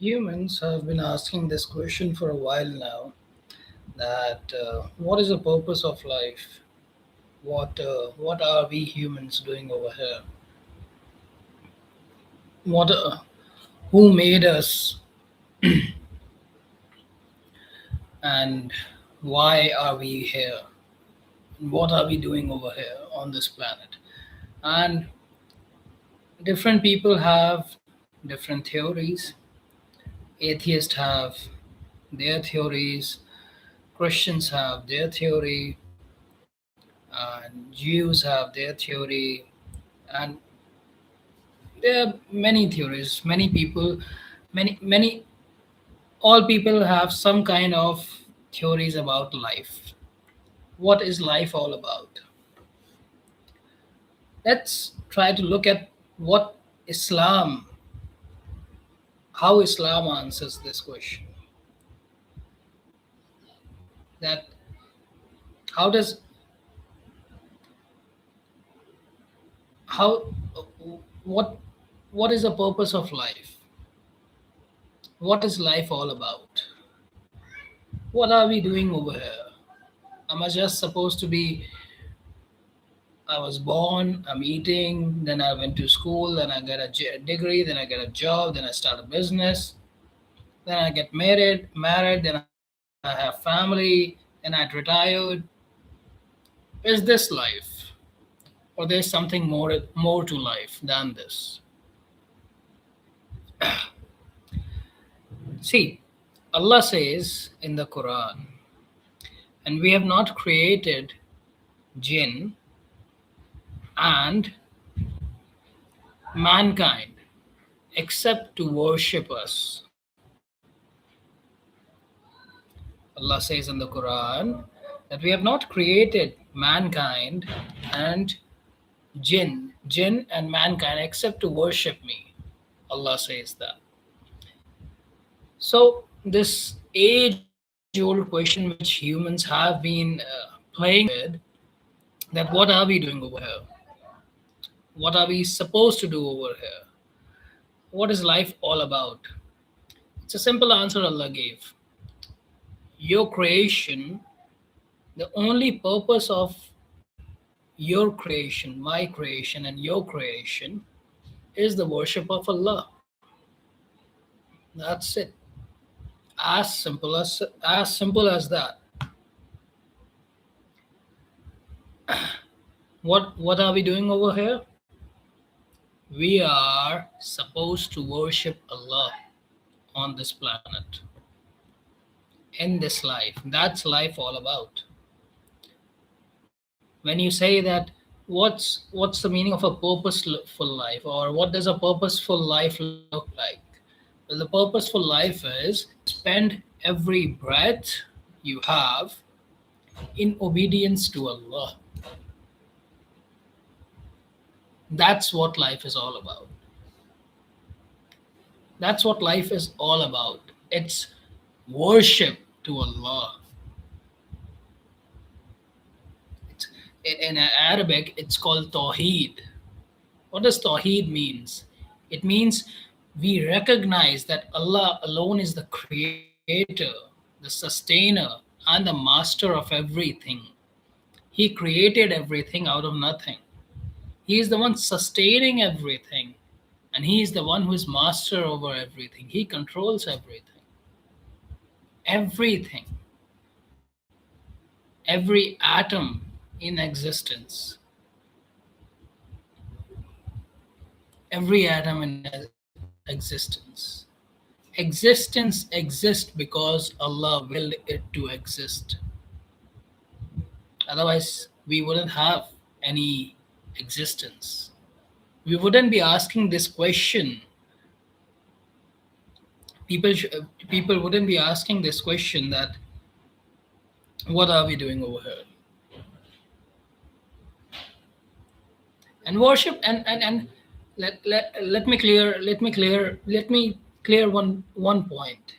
Humans have been asking this question for a while now that what is the purpose of life? What are we humans doing over here? What who made us and why are we here? What are we doing over here on this planet? And different people have different theories. Atheists have their theories, Christians have their theory, and Jews have their theory, and there are many theories. Many people, many, all people have some kind of theories about life. What is life all about? Let's try to look at what Islam, how Islam answers this question. That how does how what what is the purpose of life? What is life all about? What are we doing over here? Am I just supposed to be? I was born, I'm eating, then I went to school, then I get a degree, then I get a job, then I start a business, then I get married, then I have family, then I retired. Is this life? Or there's something more to life than this? See, Allah says in the Quran, and we have not created jinn and mankind except to worship us. Allah says in the Quran that we have not created mankind and jinn and mankind except to worship me. Allah says that. So this age-old question which humans have been playing with, that what are we doing over here? What are we supposed to do over here? What is life all about? It's a simple answer Allah gave. Your creation, the only purpose of your creation, my creation, and your creation is the worship of Allah. That's it. As simple as that. What are we doing over here? We are supposed to worship Allah on this planet, in this life. That's life all about. When you say that, what's the meaning of a purposeful life, or what does a purposeful life look like? Well, the purposeful life is spend every breath you have in obedience to Allah. That's what life is all about. That's what life is all about. It's worship to Allah. It's, in Arabic, it's called Tawheed. What does Tawheed means? It means we recognize that Allah alone is the creator, the sustainer, and the master of everything. He created everything out of nothing. He is the one sustaining everything, and He is the one who is master over everything. He controls everything. Everything. Every atom in existence. Every atom in existence. Existence exists because Allah willed it to exist. Otherwise, we wouldn't have any existence. We wouldn't be asking this question. People wouldn't be asking this question that what are we doing over here? And worship and let me clear one point.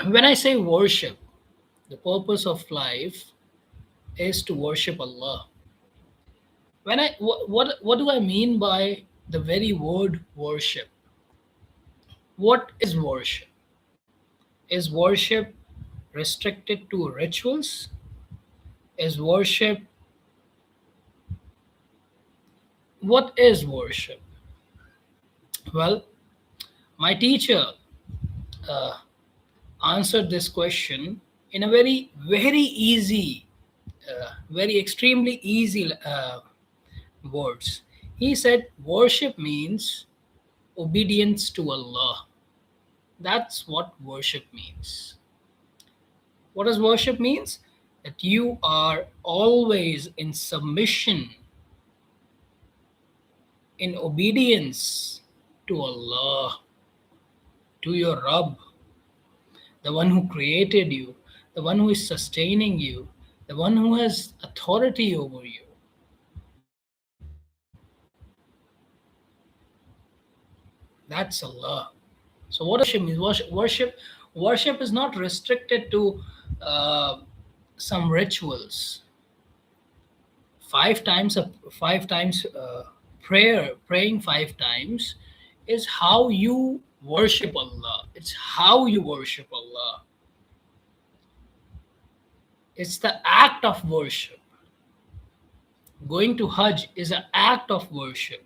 When I say worship, the purpose of life is to worship Allah. What do I mean by the very word worship? What is worship? Is worship restricted to rituals? Is worship, what is worship? Well, my teacher uh, answered this question in a very easy, very extremely easy words. He said, worship means obedience to Allah. That's what worship means. What does worship means? That you are always in submission, in obedience to Allah, to your Rabb, the one who created you, the one who is sustaining you, the one who has authority over you. That's Allah. So what does worship mean? Worship is not restricted to uh, some rituals. Five times praying 5 times is how you worship Allah. It's how you worship Allah. It's the act of worship. Going to Hajj is an act of worship.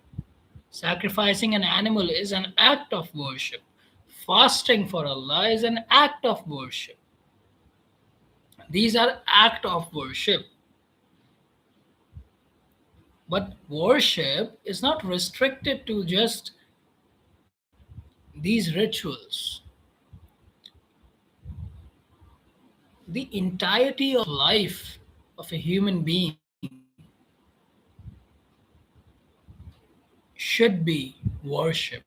Sacrificing an animal is an act of worship. Fasting for Allah is an act of worship. These are act of worship. But worship is not restricted to just these rituals. The entirety of life of a human being should be worship.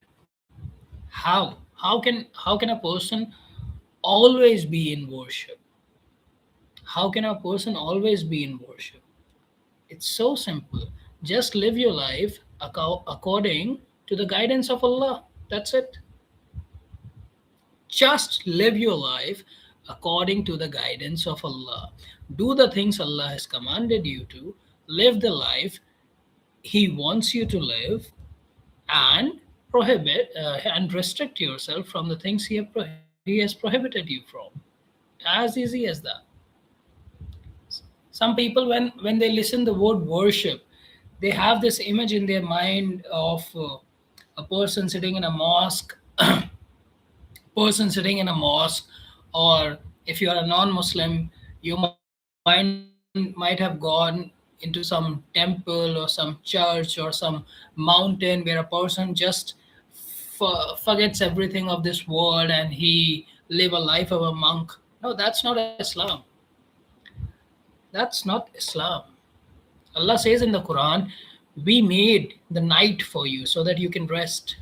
How can a person always be in worship? How can a person always be in worship? It's so simple. Just live your life according to the guidance of Allah. That's it. Just live your life according to the guidance of Allah. Do the things Allah has commanded you to. Live the life He wants you to live, and prohibit and restrict yourself from the things He has prohibited you from. As easy as that. Some people, when they listen the word worship, they have this image in their mind of a person sitting in a mosque, or if you are a non-Muslim, your mind might have gone into some temple or some church or some mountain where a person just forgets everything of this world and he live a life of a monk. No, that's not Islam. That's not Islam. Allah says in the Quran, we made the night for you so that you can rest,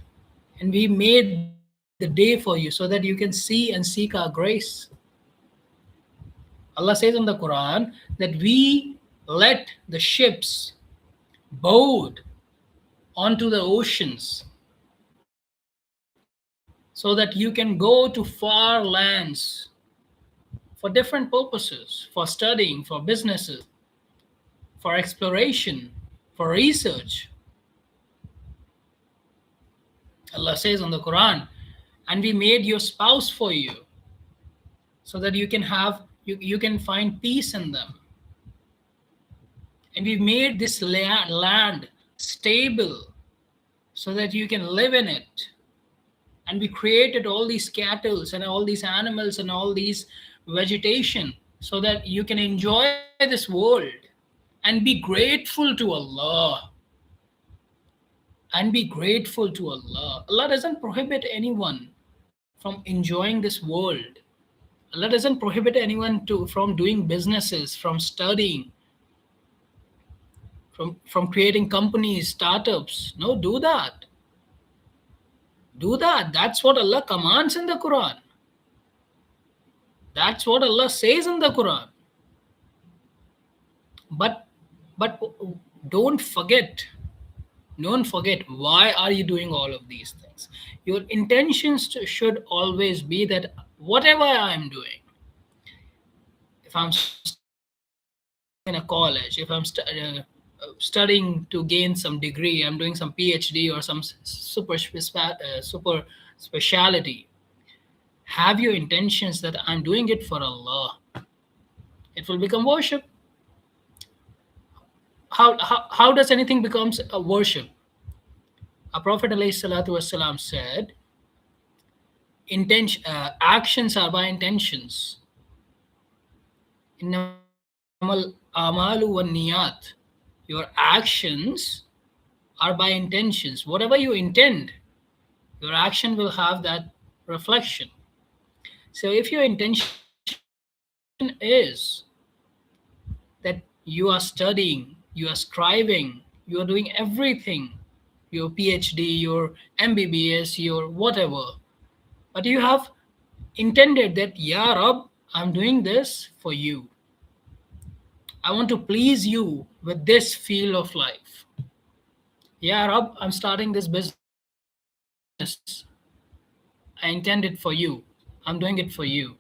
and we made the day for you so that you can see and seek our grace. Allah says in the Quran that we let the ships board onto the oceans so that you can go to far lands for different purposes, for studying, for businesses, for exploration, for research. Allah says in the Quran, and we made your spouse for you so that you can find peace in them. And we made this land stable so that you can live in it. And we created all these cattle and all these animals and all these vegetation so that you can enjoy this world and be grateful to Allah. And be grateful to Allah. Allah doesn't prohibit anyone from enjoying this world. Allah doesn't prohibit anyone from doing businesses, from studying, from creating companies, startups. No, do that. Do that. That's what Allah commands in the Quran. That's what Allah says in the Quran. But don't forget, why are you doing all of these things. Your intentions should always be that whatever I am doing, if I'm studying in a college, if I'm studying to gain some degree, I'm doing some PhD or some super speciality. Have your intentions that I'm doing it for Allah. It will become worship. How does anything becomes a worship? Our Prophet ﷺ said, actions are by intentions. Innamal amalu wan niyat. Your actions are by intentions. Whatever you intend, your action will have that reflection. So if your intention is that you are studying, you are striving, you are doing everything, your PhD, your MBBS, your whatever, but you have intended that, Ya Rab, I'm doing this for you. I want to please you with this field of life. Ya Rab, I'm starting this business. I intend it for you. I'm doing it for you.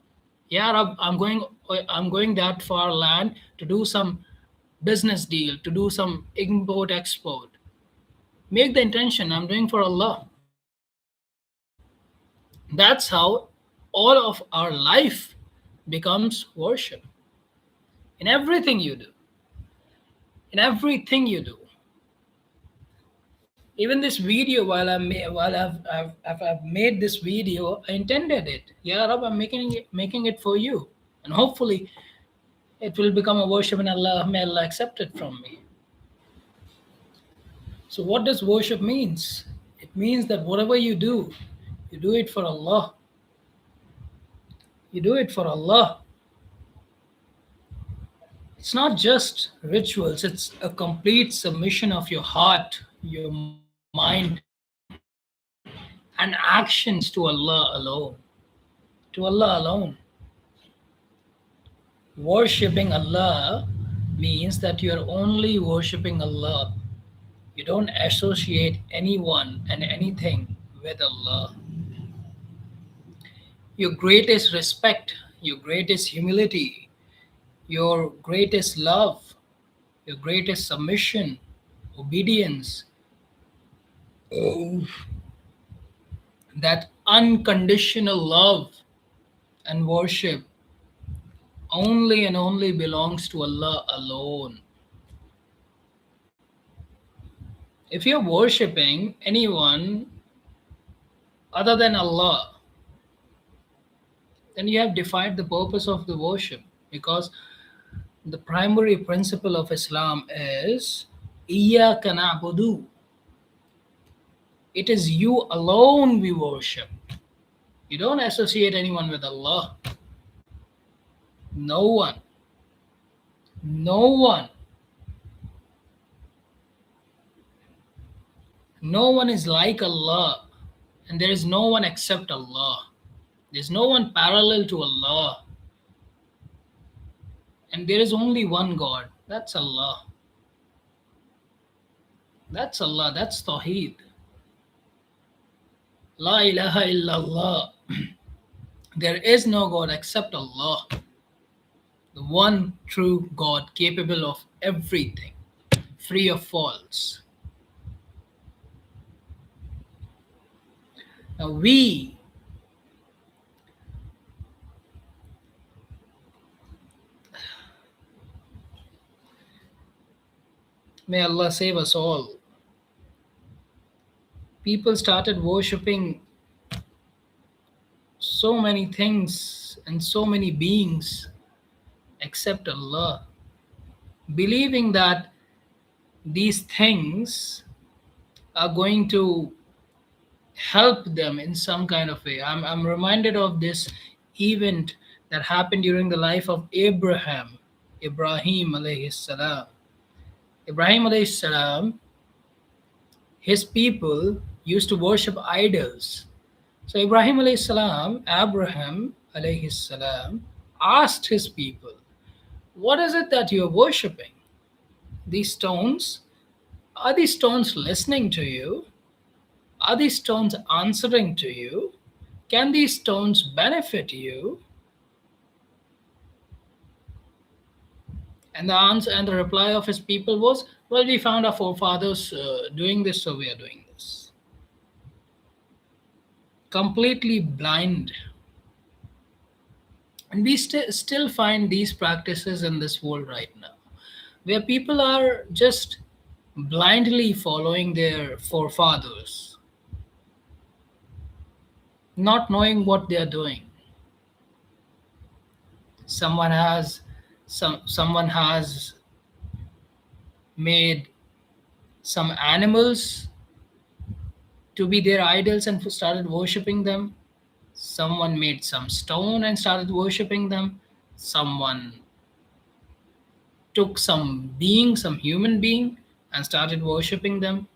Yeah, Rab, I'm going that far land to do some business deal, to do some import export. Make the intention I'm doing for Allah. That's how all of our life becomes worship. In everything you do, in everything you do. Even this video, while I've made this video, I intended it. Yeah, Rab, I'm making it for you, and hopefully it will become a worship, and Allah may Allah accept it from me. So what does worship means? It means that whatever you do it for Allah. You do it for Allah. It's not just rituals, it's a complete submission of your heart, your mind, and actions to Allah alone. To Allah alone. Worshipping Allah means that you are only worshipping Allah. You don't associate anyone and anything with Allah. Your greatest respect, your greatest humility, your greatest love, your greatest submission, obedience, that unconditional love and worship only and only belongs to Allah alone. If you're worshipping anyone other than Allah, then you have defied the purpose of the worship, because the primary principle of Islam is Iyyaka na'budu. It is you alone we worship. You don't associate anyone with Allah. No one. No one. No one is like Allah, and there is no one except Allah. There's no one parallel to Allah. And there is only one God. That's Allah. That's Allah. That's Tawheed. La ilaha illallah. There is no God except Allah, the one true God capable of everything, free of faults. Now may Allah save us all. People started worshipping so many things and so many beings except Allah, believing that these things are going to help them in some kind of way. I'm reminded of this event that happened during the life of Ibrahim alayhi salam. Ibrahim alayhi salam, his people used to worship idols. So Ibrahim alayhi salam, Abraham alayhi salam, asked his people, what is it that you're worshipping? These stones? Are these stones listening to you? Are these stones answering to you? Can these stones benefit you? And the answer and the reply of his people was, well, we found our forefathers doing this, so we are doing this. completely blind. And we still find these practices in this world right now, where people are just blindly following their forefathers, not knowing what they are doing. Someone has someone has made some animals to be their idols and started worshipping them. Someone made some stone and started worshipping them. Someone took some being, some human being, and started worshipping them.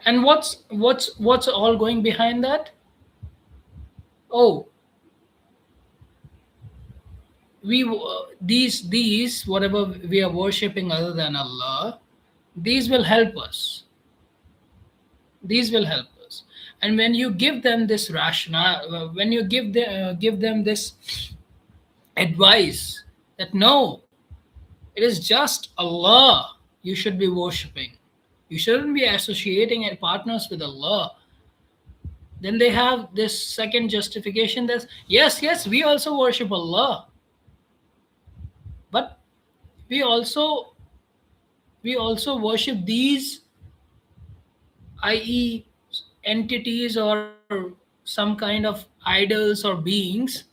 And what's all going behind that? Oh, these whatever we are worshipping other than Allah, these will help us. These will help us. And when you give them this rationale, when you give them this advice that no, it is just Allah you should be worshipping. You shouldn't be associating and partners with Allah. Then they have this second justification that yes, yes, we also worship Allah, but we also we also worship these, i.e., entities or some kind of idols or beings,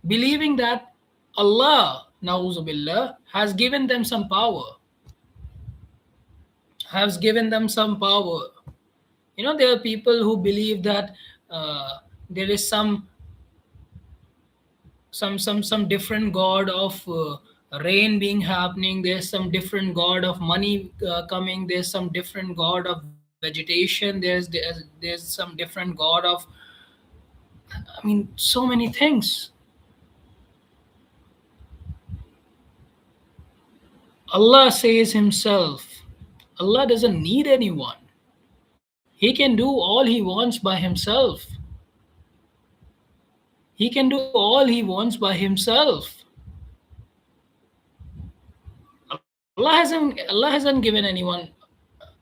believing that Allah, na'uzubillah, has given them some power, has given them some power. There are people who believe that there is some different god of rain being happening. There's some different god of money coming. There's some different god of vegetation. There's some different god of, so many things. Allah says himself, Allah doesn't need anyone. He can do all he wants by himself. He can do all he wants by himself. Allah hasn't given anyone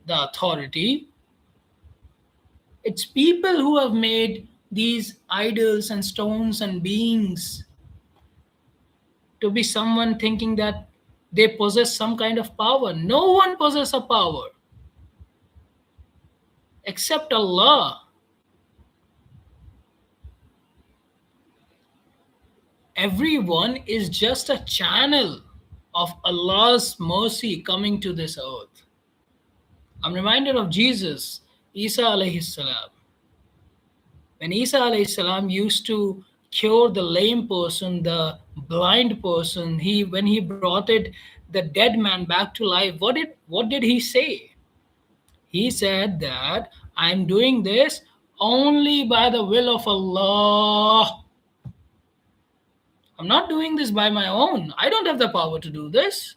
the authority. It's people who have made these idols and stones and beings to be someone thinking that they possess some kind of power. No one possesses a power except Allah. Everyone is just a channel of Allah's mercy coming to this earth. I'm reminded of Jesus, Isa alayhi salam. When Isa alayhi salam used to cure the lame person, the blind person, when he brought the dead man back to life, what did he say? He said that I'm doing this only by the will of Allah. I'm not doing this by my own. I don't have the power to do this.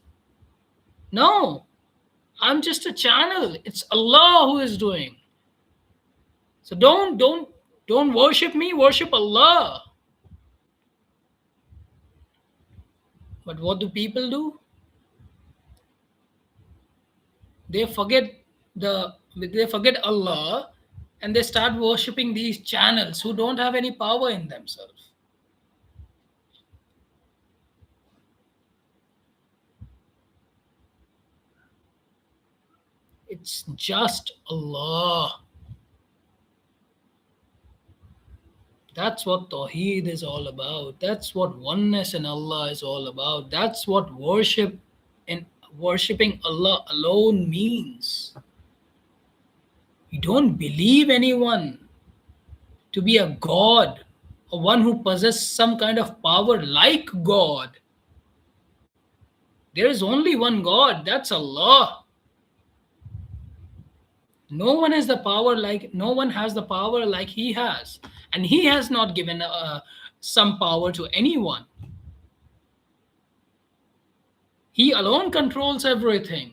No, I'm just a channel. It's Allah who is doing. So don't worship me, worship Allah. But what do people do? They forget they forget Allah, and they start worshipping these channels who don't have any power in themselves. It's just Allah. That's what Tawheed is all about. That's what oneness in Allah is all about. That's what worship and worshipping Allah alone means. You don't believe anyone to be a God, or one who possesses some kind of power like God. There is only one God, that's Allah. No one has the power like He has, and He has not given some power to anyone. He alone controls everything.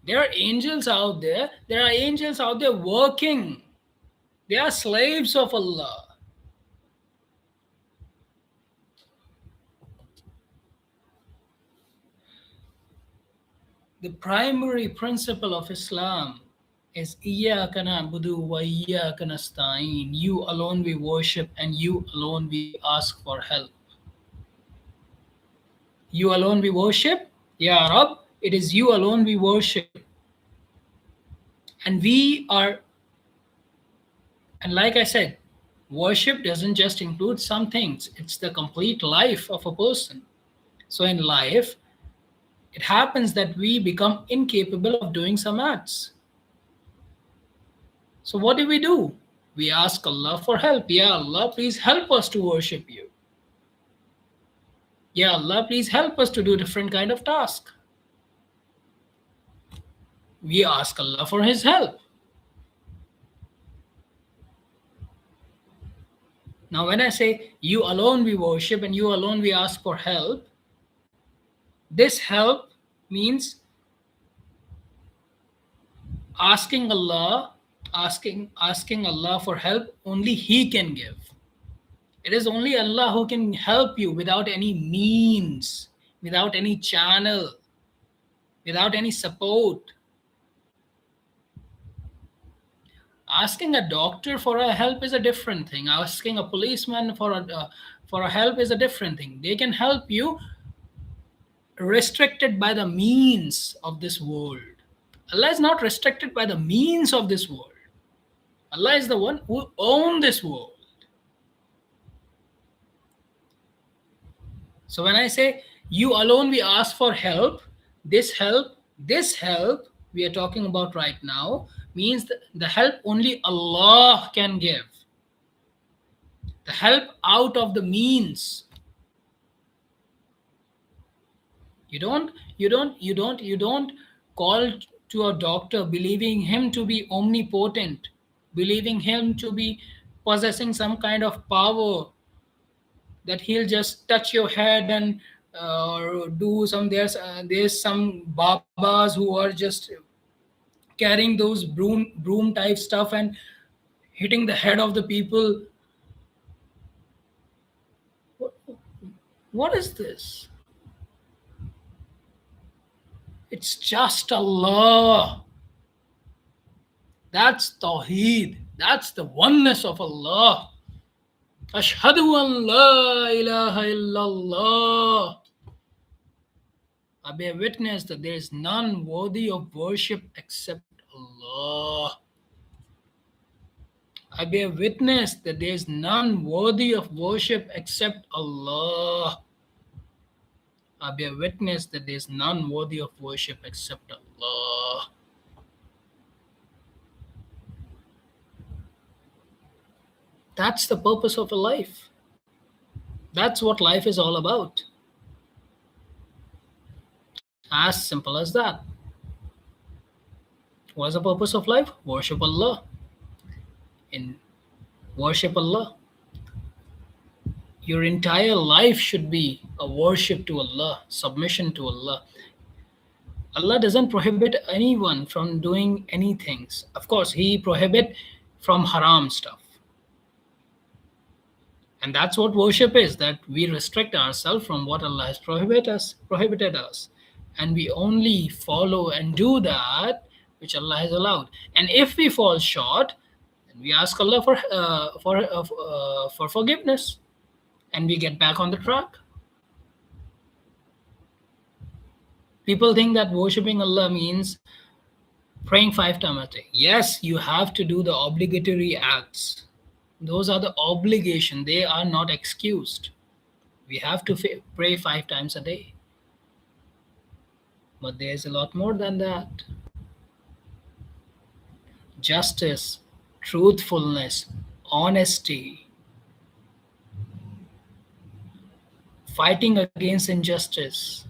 There are angels out there. There are angels out there working. They are slaves of Allah. The primary principle of Islam is Iyyaka na'budu wa iyyaka nasta'in. You alone we worship and you alone we ask for help. You alone we worship, Ya Rab, it is you alone we worship. And we are, and like I said, worship doesn't just include some things, it's the complete life of a person. So in life, it happens that we become incapable of doing some acts. So what do? We ask Allah for help. Ya Allah, please help us to worship you. Ya Allah, please help us to do different kind of task. We ask Allah for His help. Now, when I say you alone we worship and you alone we ask for help, this help means asking Allah, asking Allah for help only He can give. It is only Allah who can help you without any means, without any channel, without any support. Asking a doctor for a help is a different thing. Asking a policeman for a help is a different thing. They can help you restricted by the means of this world. Allah is not restricted by the means of this world. Allah is the one who owns this world. So when I say you alone we ask for help, this help we are talking about right now means the help only Allah can give. The help out of the means. You don't call to a doctor believing him to be omnipotent, believing him to be possessing some kind of power that he'll just touch your head and do some. There's some babas who are just carrying those broom type stuff and hitting the head of the people. What, what is this? It's just Allah. That's Tawheed. That's the oneness of Allah. Ashhadu an la ilaha illallah. I bear witness that there is none worthy of worship except Allah. I bear witness that there is none worthy of worship except Allah. I bear witness that there is none worthy of worship except Allah. That's the purpose of a life. That's what life is all about. As simple as that. What's the purpose of life? Worship Allah. In worship Allah, your entire life should be a worship to Allah, submission to Allah. Allah doesn't prohibit anyone from doing any things. Of course, He prohibit from haram stuff. And that's what worship is, that we restrict ourselves from what Allah has prohibited us. And we only follow and do that which Allah has allowed. And if we fall short, then we ask Allah for forgiveness, and we get back on the track. People think that worshipping Allah means praying 5 times a day. Yes, you have to do the obligatory acts. Those are the obligation. They are not excused. We have to pray 5 times a day. But there's a lot more than that. Justice, truthfulness, honesty, fighting against injustice.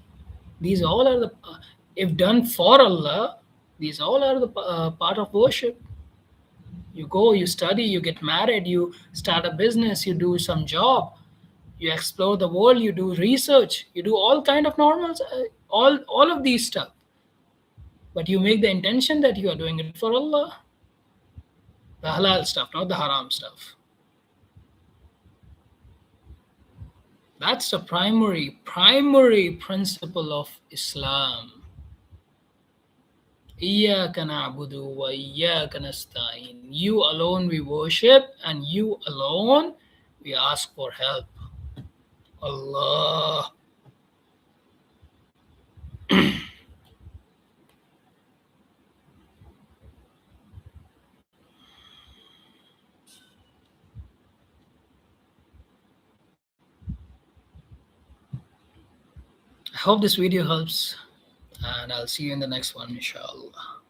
These all are the, if done for Allah, these all are the part of worship. You go, you study, you get married, you start a business, you do some job, you explore the world, you do research, you do all kind of normals, all of these stuff. But you make the intention that you are doing it for Allah. The halal stuff, not the haram stuff. That's the primary principle of Islam. إِيَّاكَ نَعْبُدُ وَإِيَّاكَ نَسْتَعِينُ. You alone we worship, and you alone we ask for help. Allah. I hope this video helps, and I'll see you in the next one, inshallah.